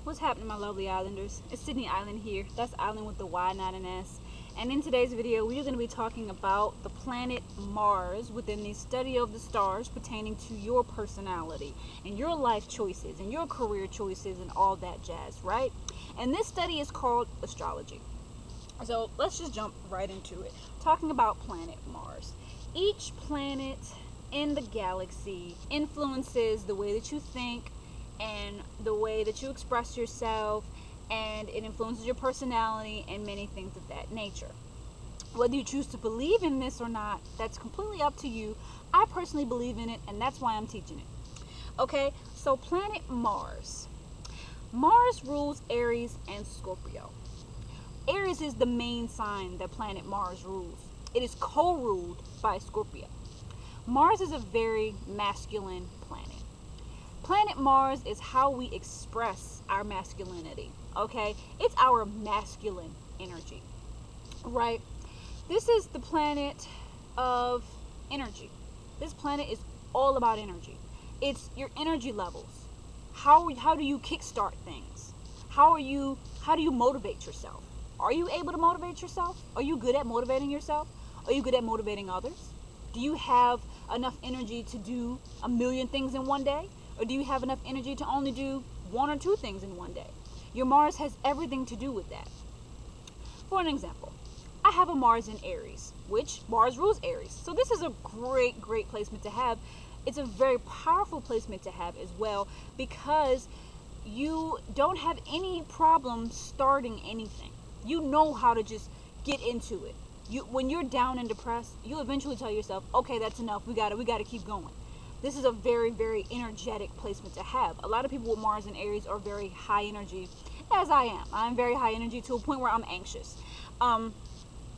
What's happening, my lovely islanders? It's Sydney Island here. That's Island with the Y, not an S. And in today's video, we're going to be talking about the planet Mars within the study of the stars pertaining to your personality and your life choices and your career choices and all that jazz, right? And this study is called Astrology. So let's just jump right into it. Talking about planet Mars. Each planet in the galaxy influences the way that you think and the way that you express yourself, and it influences your personality and many things of that nature. Whether you choose to believe in this or not, that's completely up to you. I personally believe in it, and that's why I'm teaching it. Okay, so planet Mars. Mars rules Aries and Scorpio. Aries is the main sign that planet Mars rules. It is co-ruled by Scorpio. Mars is a very masculine planet. Planet Mars is how we express our masculinity, okay? It's our masculine energy, right? This is the planet of energy. This planet is all about energy. It's your energy levels. How do you kickstart things? How do you motivate yourself? Are you able to motivate yourself? Are you good at motivating yourself? Are you good at motivating others? Do you have enough energy to do 1,000,000 things in one day? Or do you have enough energy to only do 1 or 2 things in one day? Your Mars has everything to do with that. For an example, I have a Mars in Aries, which Mars rules Aries. So this is a great placement to have. It's a very powerful placement to have as well, because you don't have any problem starting anything. You know how to just get into it. When you're down and depressed, you eventually tell yourself, okay, that's enough. We gotta keep going. This is a very energetic placement to have. A lot of people with Mars and Aries are very high energy, as I am. I'm very high energy to a point where I'm anxious. But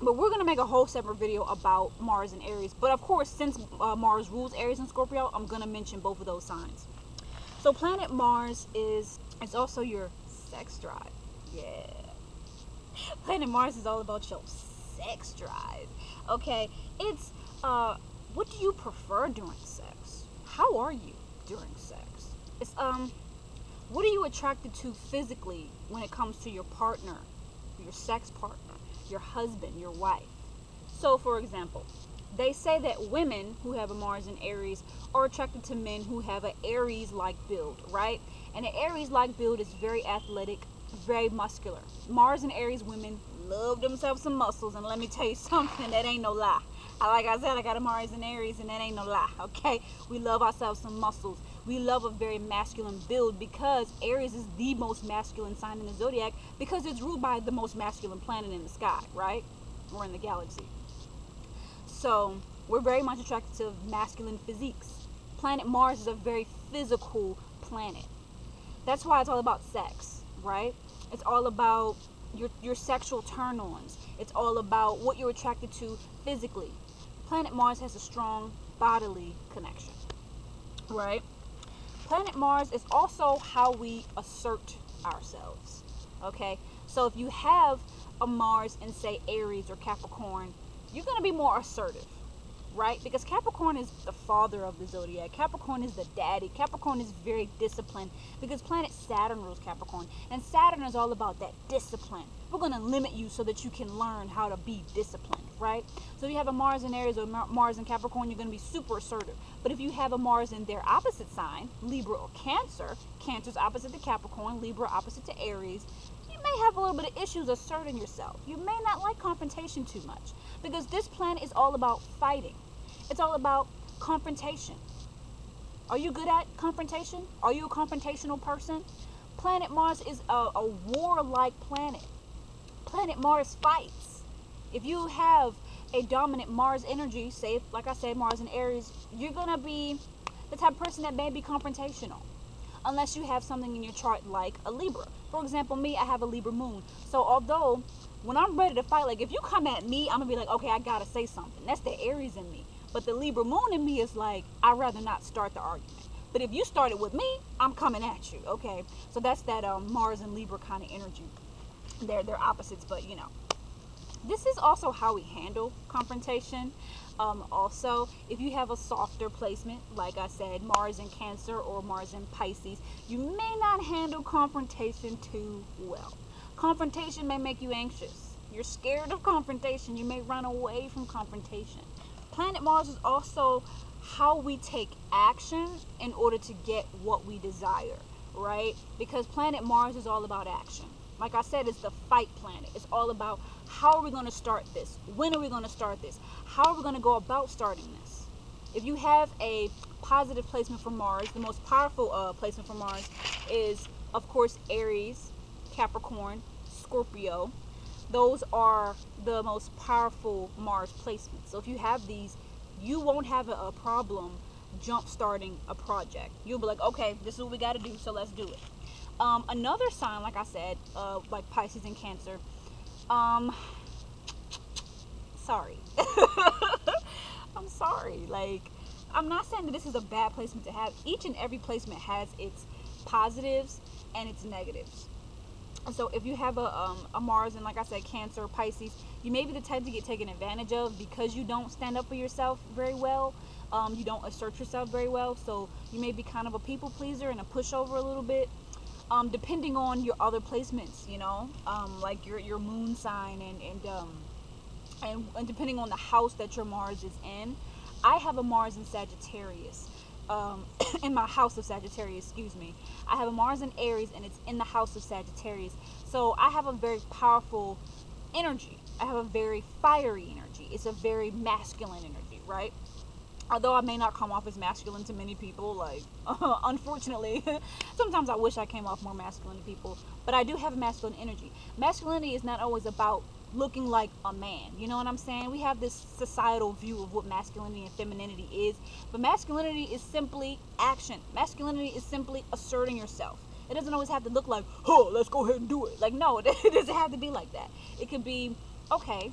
we're going to make a whole separate video about Mars and Aries. But of course, since Mars rules Aries and Scorpio, I'm going to mention both of those signs. So planet Mars is also your sex drive. Yeah. Planet Mars is all about your sex drive. Okay. It's, what do you prefer during sex? How are you during sex? It's what are you attracted to physically when it comes to your partner, your sex partner, your husband, your wife? So for example, they say that women who have a Mars in Aries are attracted to men who have an Aries-like build, right? And an Aries-like build is very athletic, very muscular. Mars and Aries women love themselves some muscles, and let me tell you something, that ain't no lie. Like I said, I got a Mars in Aries, and that ain't no lie, okay? We love ourselves some muscles. We love a very masculine build, because Aries is the most masculine sign in the zodiac, because it's ruled by the most masculine planet in the sky, right? Or in the galaxy. So we're very much attracted to masculine physiques. Planet Mars is a very physical planet. That's why it's all about sex, right? It's all about your sexual turn-ons. It's all about what you're attracted to physically. Planet Mars has a strong bodily connection, right? Planet Mars is also how we assert ourselves, okay? So if you have a Mars in, say, Aries or Capricorn, you're going to be more assertive, right? Because Capricorn is the father of the zodiac. Capricorn is the daddy. Capricorn is very disciplined, because planet Saturn rules Capricorn, and Saturn is all about that discipline. We're going to limit you so that you can learn how to be disciplined, right? So if you have a Mars in Aries or Mars in Capricorn, you're going to be super assertive. But if you have a Mars in their opposite sign, Libra or Cancer, Cancer's opposite to Capricorn, Libra opposite to Aries, you may have a little bit of issues asserting yourself. You may not like confrontation too much, because this planet is all about fighting. It's all about confrontation. Are you good at confrontation? Are you a confrontational person? Planet Mars is a warlike planet. Planet Mars fights. If you have a dominant Mars energy, say, like I said, Mars in Aries, you're going to be the type of person that may be confrontational, unless you have something in your chart like a Libra. For example, me, I have a Libra moon. So although when I'm ready to fight, like if you come at me, I'm going to be like, okay, I got to say something. That's the Aries in me. But the Libra moon in me is like, I'd rather not start the argument. But if you started with me, I'm coming at you, okay? So that's that Mars and Libra kind of energy. They're opposites, but you know. This is also how we handle confrontation. Also, if you have a softer placement, like I said, Mars in Cancer or Mars in Pisces, you may not handle confrontation too well. Confrontation may make you anxious. You're scared of confrontation. You may run away from confrontation. Planet Mars is also how we take action in order to get what we desire, right? Because planet Mars is all about action. Like I said, it's the fight planet. It's all about how are we going to start this? When are we going to start this? How are we going to go about starting this? If you have a positive placement for Mars, the most powerful placement for Mars is, of course, Aries, Capricorn, Scorpio. Those are the most powerful Mars placements. So if you have these, you won't have a problem jump starting a project. You'll be like, okay, this is what we got to do, so let's do it. Another sign, like I said, like Pisces and Cancer, sorry. I'm sorry. Like, I'm not saying that this is a bad placement to have. Each and every placement has its positives and its negatives. So if you have a Mars and, like I said, Cancer or Pisces, you may be the type to get taken advantage of because you don't stand up for yourself very well. You don't assert yourself very well. So you may be kind of a people pleaser and a pushover a little bit. Depending on your other placements, you know, like your moon sign and depending on the house that your Mars is in. I have a Mars in Sagittarius. In my house of Sagittarius, excuse me. I have a Mars in Aries and it's in the house of Sagittarius. So I have a very powerful energy. I have a very fiery energy. It's a very masculine energy, right? Although I may not come off as masculine to many people, like, unfortunately, sometimes I wish I came off more masculine to people, but I do have a masculine energy. Masculinity is not always about looking like a man, you know what I'm saying? We have this societal view of what masculinity and femininity is, but masculinity is simply action. Masculinity is simply asserting yourself. It doesn't always have to look like, oh, let's go ahead and do it. Like, no, it doesn't have to be like that. It could be, okay,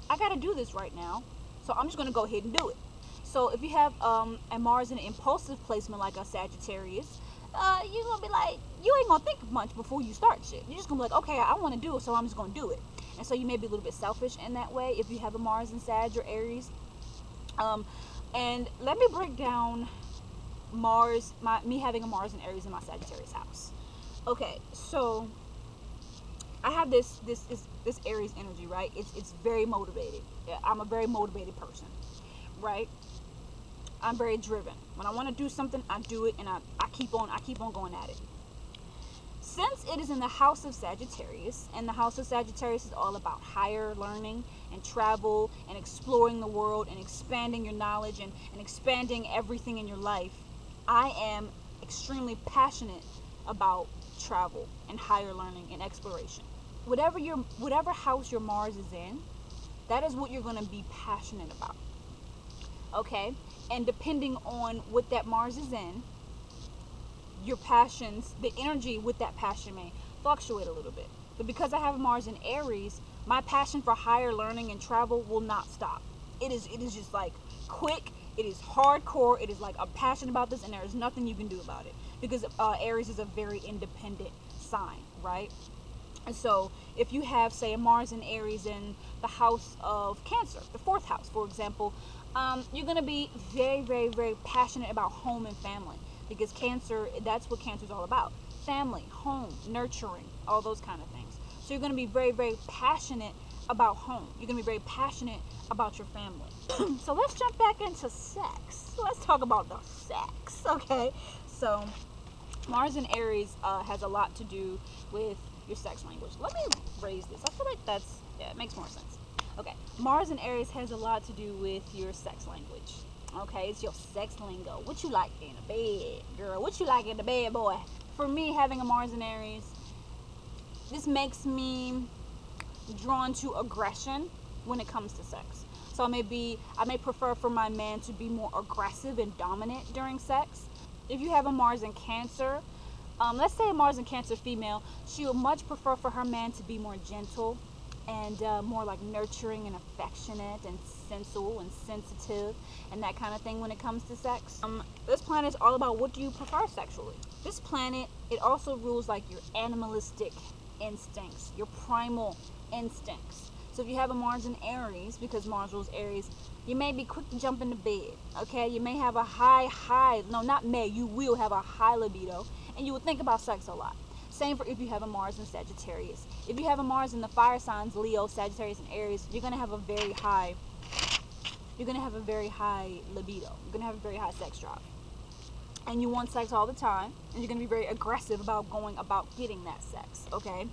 I gotta do this right now, so I'm just gonna go ahead and do it. So if you have a Mars in an impulsive placement like a Sagittarius, you're going to be like, you ain't going to think much before you start shit. You're just going to be like, okay, I want to do it, so I'm just going to do it. And so you may be a little bit selfish in that way if you have a Mars in Sag or Aries. And let me break down me having a Mars and Aries in my Sagittarius house. Okay, so I have this Aries energy, right? It's very motivated. I'm a very motivated person, right? I'm very driven. When I want to do something, I do it, and I keep on going at it. Since it is in the house of Sagittarius, and the house of Sagittarius is all about higher learning and travel and exploring the world and expanding your knowledge and expanding everything in your life, I am extremely passionate about travel and higher learning and exploration. Whatever house your Mars is in, that is what you're going to be passionate about. Okay? And depending on what that Mars is in, your passions, the energy with that passion may fluctuate a little bit. But because I have Mars in Aries, my passion for higher learning and travel will not stop. It is just like quick. It is hardcore. It is like, I'm passionate about this and there is nothing you can do about it. Because Aries is a very independent sign, right? And so if you have, say, a Mars in Aries in the house of Cancer, the 4th house, for example, you're going to be very, very, very passionate about home and family. Because Cancer, that's what Cancer is all about. Family, home, nurturing, all those kind of things. So you're going to be very, very passionate about home. You're going to be very passionate about your family. So let's jump back into sex. Let's talk about the sex, okay? So Mars in Aries has a lot to do with your sex language. Let me raise this. I feel like it makes more sense. Okay, Mars in Aries has a lot to do with your sex language. Okay, it's your sex lingo. What you like in the bed, girl? What you like in the bed, boy? For me, having a Mars in Aries, this makes me drawn to aggression when it comes to sex. So I may prefer for my man to be more aggressive and dominant during sex. If you have a Mars in Cancer, let's say a Mars in Cancer female, she would much prefer for her man to be more gentle and more like nurturing and affectionate and sensual and sensitive and that kind of thing when it comes to sex. This planet is all about what do you prefer sexually. This planet, it also rules like your animalistic instincts, your primal instincts. So if you have a Mars in Aries, because Mars rules Aries, you may be quick to jump into bed, okay? You may have a you will have a high libido, and you will think about sex a lot. Same for if you have a Mars in Sagittarius. If you have a Mars in the fire signs, Leo, Sagittarius, and Aries, you're going to have a very high libido. You're going to have a very high sex drive. And you want sex all the time, and you're going to be very aggressive about going about getting that sex, okay?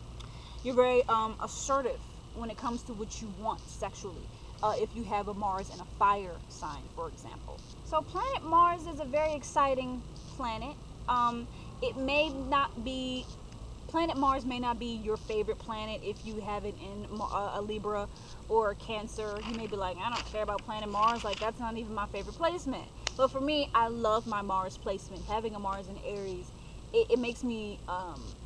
You're very assertive when it comes to what you want sexually, if you have a Mars in a fire sign, for example. So planet Mars is a very exciting planet. Planet Mars may not be your favorite planet if you have it in a Libra or a Cancer. You may be like, I don't care about planet Mars, like that's not even my favorite placement. But for me, I love my Mars placement. Having a Mars in Aries, it makes me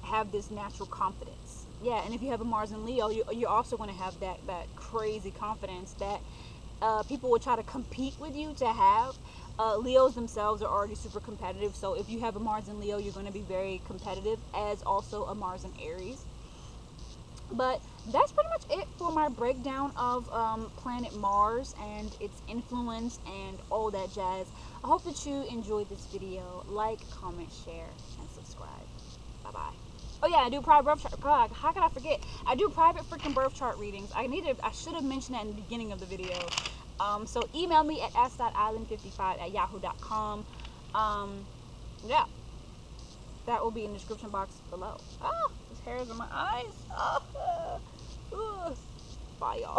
have this natural confidence. Yeah, and if you have a Mars in Leo, you're also going to have that crazy confidence that people will try to compete with you to have. Leos themselves are already super competitive, so if you have a Mars in Leo, you're going to be very competitive, as also a Mars in Aries. But that's pretty much it for my breakdown of planet Mars and its influence and all that jazz. I hope that you enjoyed this video. Like, comment, share, and subscribe. Bye-bye. Oh yeah, I do private birth chart. God, how could I forget? I do private freaking birth chart readings. I should have mentioned that in the beginning of the video. So email me at s.island55@yahoo.com. Yeah, that will be in the description box below. Ah, this hair is on my eyes. Bye, y'all.